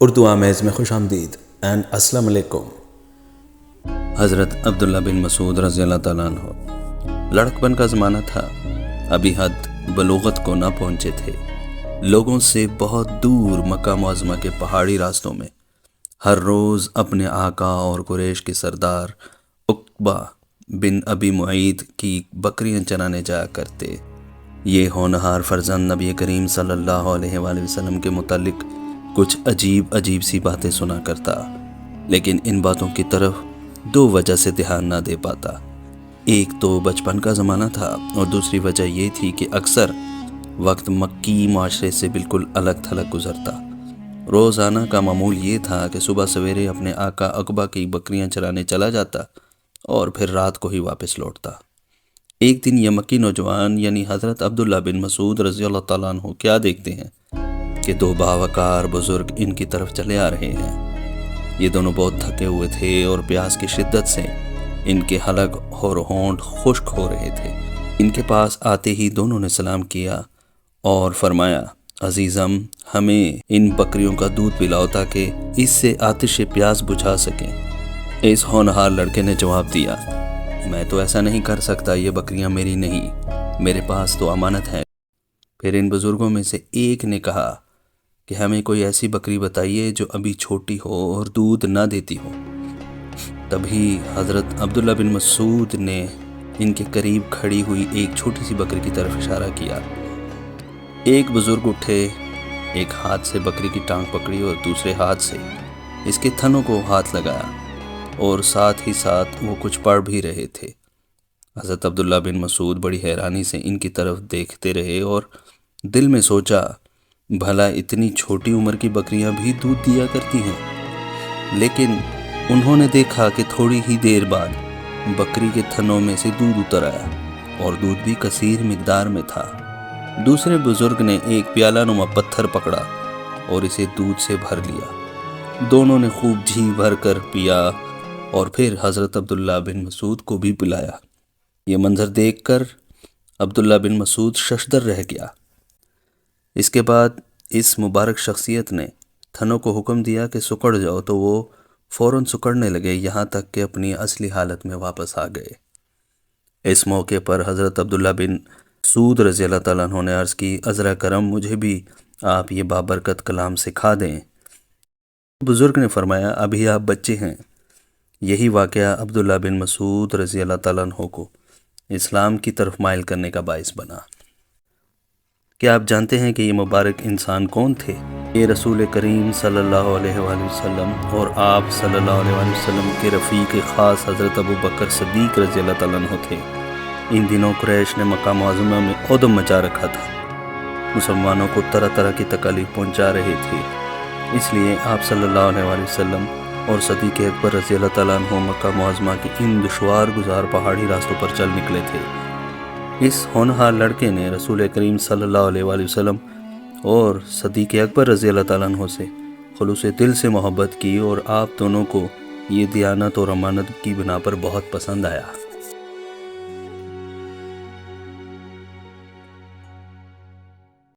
اردو آمیز میں خوش آمدید اینڈ السلام علیکم۔ حضرت عبداللہ بن مسعود رضی اللہ تعالیٰ عنہ لڑکپن کا زمانہ تھا، ابھی حد بلوغت کو نہ پہنچے تھے۔ لوگوں سے بہت دور مکہ معظمہ کے پہاڑی راستوں میں ہر روز اپنے آقا اور قریش کے سردار عقبہ بن ابی معیط کی بکریاں چرانے جایا کرتے۔ یہ ہونہار فرزند نبی کریم صلی اللہ علیہ وآلہ وسلم کے متعلق کچھ عجیب سی باتیں سنا کرتا، لیکن ان باتوں کی طرف دو وجہ سے دھیان نہ دے پاتا۔ ایک تو بچپن کا زمانہ تھا اور دوسری وجہ یہ تھی کہ اکثر وقت مکی معاشرے سے بالکل الگ تھلگ گزرتا۔ روزانہ کا معمول یہ تھا کہ صبح سویرے اپنے آقا عقبہ کی بکریاں چرانے چلا جاتا اور پھر رات کو ہی واپس لوٹتا۔ ایک دن یہ مکی نوجوان یعنی حضرت عبداللہ بن مسعود رضی اللہ تعالیٰ عنہ کیا دیکھتے ہیں کہ دو باوقار بزرگ ان کی طرف چلے آ رہے ہیں۔ یہ دونوں بہت تھکے ہوئے تھے اور پیاس کی شدت سے ان کے حلق اور ہونٹ خشک ہو رہے تھے۔ ان کے پاس آتے ہی دونوں نے سلام کیا اور فرمایا، عزیزم، ہمیں ان بکریوں کا دودھ پلاؤ تاکہ اس سے آتش پیاس بجھا سکیں۔ اس ہونہار لڑکے نے جواب دیا، میں تو ایسا نہیں کر سکتا، یہ بکریاں میری نہیں، میرے پاس تو امانت ہے۔ پھر ان بزرگوں میں سے ایک نے کہا کہ ہمیں کوئی ایسی بکری بتائیے جو ابھی چھوٹی ہو اور دودھ نہ دیتی ہو۔ تبھی حضرت عبداللہ بن مسعود نے ان کے قریب کھڑی ہوئی ایک چھوٹی سی بکری کی طرف اشارہ کیا۔ ایک بزرگ اٹھے، ایک ہاتھ سے بکری کی ٹانگ پکڑی اور دوسرے ہاتھ سے اس کے تھنوں کو ہاتھ لگایا اور ساتھ ہی ساتھ وہ کچھ پڑھ بھی رہے تھے۔ حضرت عبداللہ بن مسعود بڑی حیرانی سے ان کی طرف دیکھتے رہے اور دل میں سوچا، بھلا اتنی چھوٹی عمر کی بکریاں بھی دودھ دیا کرتی ہیں؟ لیکن انہوں نے دیکھا کہ تھوڑی ہی دیر بعد بکری کے تھنوں میں سے دودھ اتر آیا اور دودھ بھی کثیر مقدار میں تھا۔ دوسرے بزرگ نے ایک پیالہ نما پتھر پکڑا اور اسے دودھ سے بھر لیا۔ دونوں نے خوب جھی بھر کر پیا اور پھر حضرت عبداللہ بن مسعود کو بھی پلایا۔ یہ منظر دیکھ کر عبداللہ بن مسعود ششدر رہ گیا۔ اس کے بعد اس مبارک شخصیت نے تھنوں کو حکم دیا کہ سکڑ جاؤ، تو وہ فوراً سکڑنے لگے، یہاں تک کہ اپنی اصلی حالت میں واپس آ گئے۔ اس موقع پر حضرت عبداللہ بن مسعود رضی اللہ تعالیٰ عنہ نے عرض کی، عذرا کرم، مجھے بھی آپ یہ بابرکت کلام سکھا دیں۔ بزرگ نے فرمایا، ابھی آپ بچے ہیں۔ یہی واقعہ عبداللہ بن مسعود رضی اللہ تعالیٰ عنہ کو اسلام کی طرف مائل کرنے کا باعث بنا۔ کیا آپ جانتے ہیں کہ یہ مبارک انسان کون تھے؟ یہ رسول کریم صلی اللہ علیہ وآلہ وسلم اور آپ صلی اللہ علیہ وآلہ وسلم کے رفیق خاص حضرت ابو بکر صدیق رضی اللہ تعالیٰ عنہ تھے۔ ان دنوں قریش نے مکہ معظمہ میں عدم مچا رکھا تھا، مسلمانوں کو طرح طرح کی تکالیف پہنچا رہے تھے، اس لیے آپ صلی اللہ علیہ وآلہ وسلم اور صدیق اکبر رضی اللہ تعالیٰ عنہ مکہ معظمہ کے ان دشوار گزار پہاڑی راستوں پر چل نکلے تھے۔ اس ہونہار لڑکے نے رسول کریم صلی اللہ علیہ وآلہ وسلم اور صدیق اکبر رضی اللہ تعالیٰ عنہ سے خلوص دل سے محبت کی اور آپ دونوں کو یہ دیانت اور امانت کی بنا پر بہت پسند آیا۔